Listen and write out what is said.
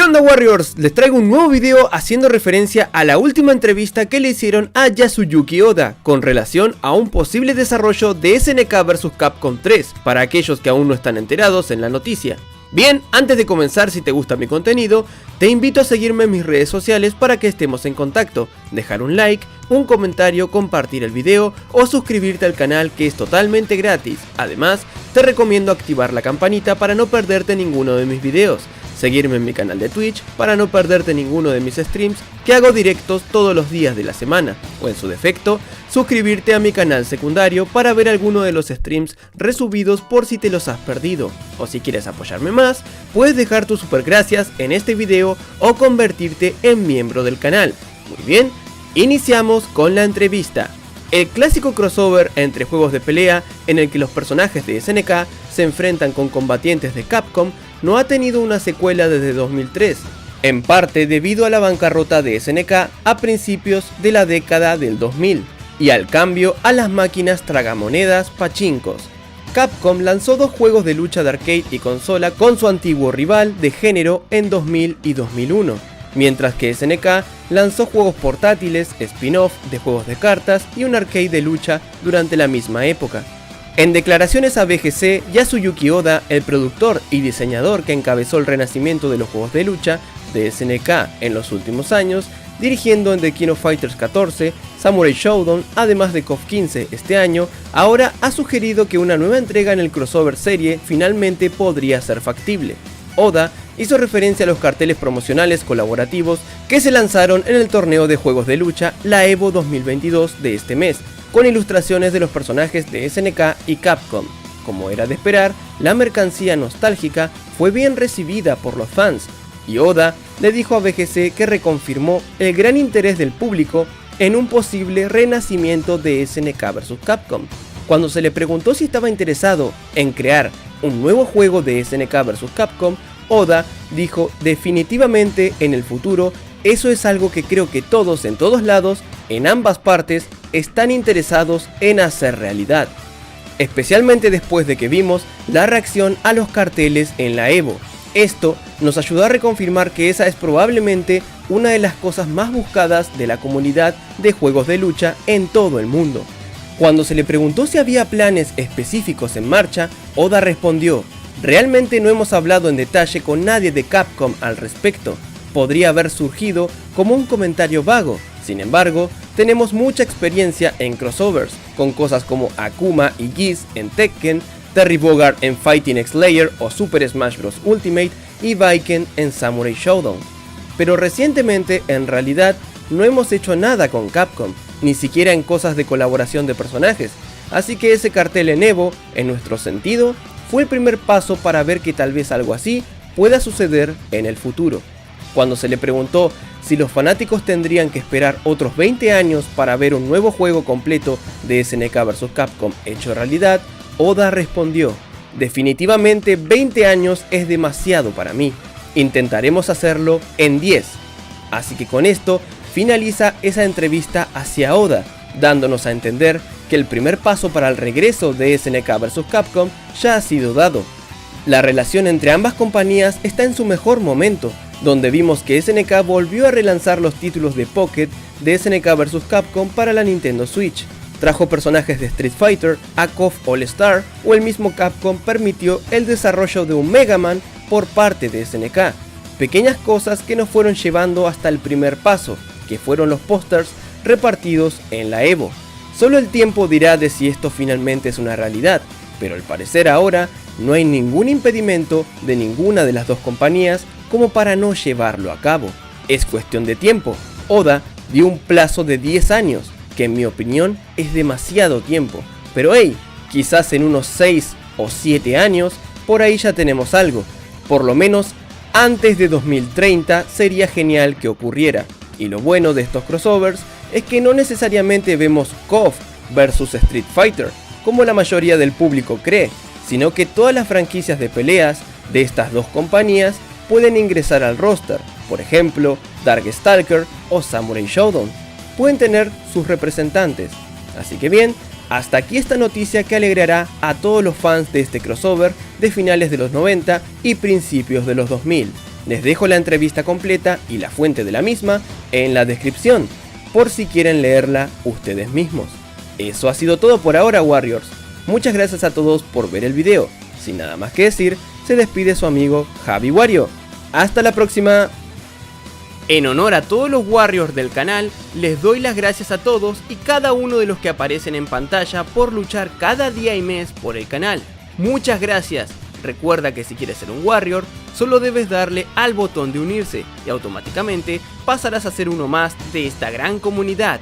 ¿Qué onda, Warriors? Les traigo un nuevo video haciendo referencia a la última entrevista que le hicieron a Yasuyuki Oda con relación a un posible desarrollo de SNK vs Capcom 3 para aquellos que aún no están enterados en la noticia. Bien, antes de comenzar, si te gusta mi contenido, te invito a seguirme en mis redes sociales para que estemos en contacto, dejar un like, un comentario, compartir el video o suscribirte al canal, que es totalmente gratis. Además, te recomiendo activar la campanita para no perderte ninguno de mis videos, seguirme en mi canal de Twitch para no perderte ninguno de mis streams que hago directos todos los días de la semana, o en su defecto, suscribirte a mi canal secundario para ver alguno de los streams resubidos por si te los has perdido. O si quieres apoyarme más, puedes dejar tu super gracias en este video o convertirte en miembro del canal. Muy bien, iniciamos con la entrevista. El clásico crossover entre juegos de pelea en el que los personajes de SNK se enfrentan con combatientes de Capcom no ha tenido una secuela desde 2003, en parte debido a la bancarrota de SNK a principios de la década del 2000 y al cambio a las máquinas tragamonedas pachincos. Capcom lanzó dos juegos de lucha de arcade y consola con su antiguo rival de género en 2000 y 2001, mientras que SNK lanzó juegos portátiles, spin-off de juegos de cartas y un arcade de lucha durante la misma época. En declaraciones a VGC, Yasuyuki Oda, el productor y diseñador que encabezó el renacimiento de los juegos de lucha de SNK en los últimos años, dirigiendo en The King of Fighters 14, Samurai Shodown, además de KOF 15 este año, ahora ha sugerido que una nueva entrega en el crossover serie finalmente podría ser factible. Oda hizo referencia a los carteles promocionales colaborativos que se lanzaron en el torneo de juegos de lucha, la EVO 2022 de este mes, con ilustraciones de los personajes de SNK y Capcom. Como era de esperar, la mercancía nostálgica fue bien recibida por los fans, y Oda le dijo a VGC que reconfirmó el gran interés del público en un posible renacimiento de SNK vs Capcom. Cuando se le preguntó si estaba interesado en crear un nuevo juego de SNK vs Capcom, Oda dijo: definitivamente en el futuro eso es algo que creo que todos en todos lados, en ambas partes, están interesados en hacer realidad. Especialmente después de que vimos la reacción a los carteles en la EVO. Esto nos ayudó a reconfirmar que esa es probablemente una de las cosas más buscadas de la comunidad de juegos de lucha en todo el mundo. Cuando se le preguntó si había planes específicos en marcha, Oda respondió: realmente no hemos hablado en detalle con nadie de Capcom al respecto. Podría haber surgido como un comentario vago. Sin embargo, tenemos mucha experiencia en crossovers, con cosas como Akuma y Geese en Tekken, Terry Bogard en Fighting X Layer o Super Smash Bros. Ultimate y Baiken en Samurai Shodown. Pero recientemente, en realidad, no hemos hecho nada con Capcom, ni siquiera en cosas de colaboración de personajes, así que ese cartel en EVO, en nuestro sentido, fue el primer paso para ver que tal vez algo así pueda suceder en el futuro. Cuando se le preguntó si los fanáticos tendrían que esperar otros 20 años para ver un nuevo juego completo de SNK vs Capcom hecho realidad, Oda respondió: definitivamente 20 años es demasiado para mí, intentaremos hacerlo en 10. Así que con esto finaliza esa entrevista hacia Oda, dándonos a entender que el primer paso para el regreso de SNK vs Capcom ya ha sido dado. La relación entre ambas compañías está en su mejor momento, donde vimos que SNK volvió a relanzar los títulos de Pocket de SNK vs Capcom para la Nintendo Switch, trajo personajes de Street Fighter a KOF All Star, o el mismo Capcom permitió el desarrollo de un Mega Man por parte de SNK. Pequeñas cosas que nos fueron llevando hasta el primer paso, que fueron los pósters repartidos en la EVO. Solo el tiempo dirá de si esto finalmente es una realidad, pero al parecer ahora no hay ningún impedimento de ninguna de las dos compañías como para no llevarlo a cabo. Es cuestión de tiempo. Oda dio un plazo de 10 años, que en mi opinión es demasiado tiempo, pero hey, quizás en unos 6 o 7 años, por ahí ya tenemos algo. Por lo menos antes de 2030 sería genial que ocurriera. Y lo bueno de estos crossovers es que no necesariamente vemos KOF versus Street Fighter, como la mayoría del público cree, sino que todas las franquicias de peleas de estas dos compañías pueden ingresar al roster. Por ejemplo, Darkstalker o Samurai Shodown pueden tener sus representantes. Así que bien, hasta aquí esta noticia que alegrará a todos los fans de este crossover de finales de los 90 y principios de los 2000. Les dejo la entrevista completa y la fuente de la misma en la descripción, por si quieren leerla ustedes mismos. Eso ha sido todo por ahora, Warriors. Muchas gracias a todos por ver el video. Sin nada más que decir, se despide su amigo Javi Wario. ¡Hasta la próxima! En honor a todos los Warriors del canal, les doy las gracias a todos y cada uno de los que aparecen en pantalla por luchar cada día y mes por el canal. Muchas gracias. Recuerda que si quieres ser un Warrior, solo debes darle al botón de unirse y automáticamente pasarás a ser uno más de esta gran comunidad.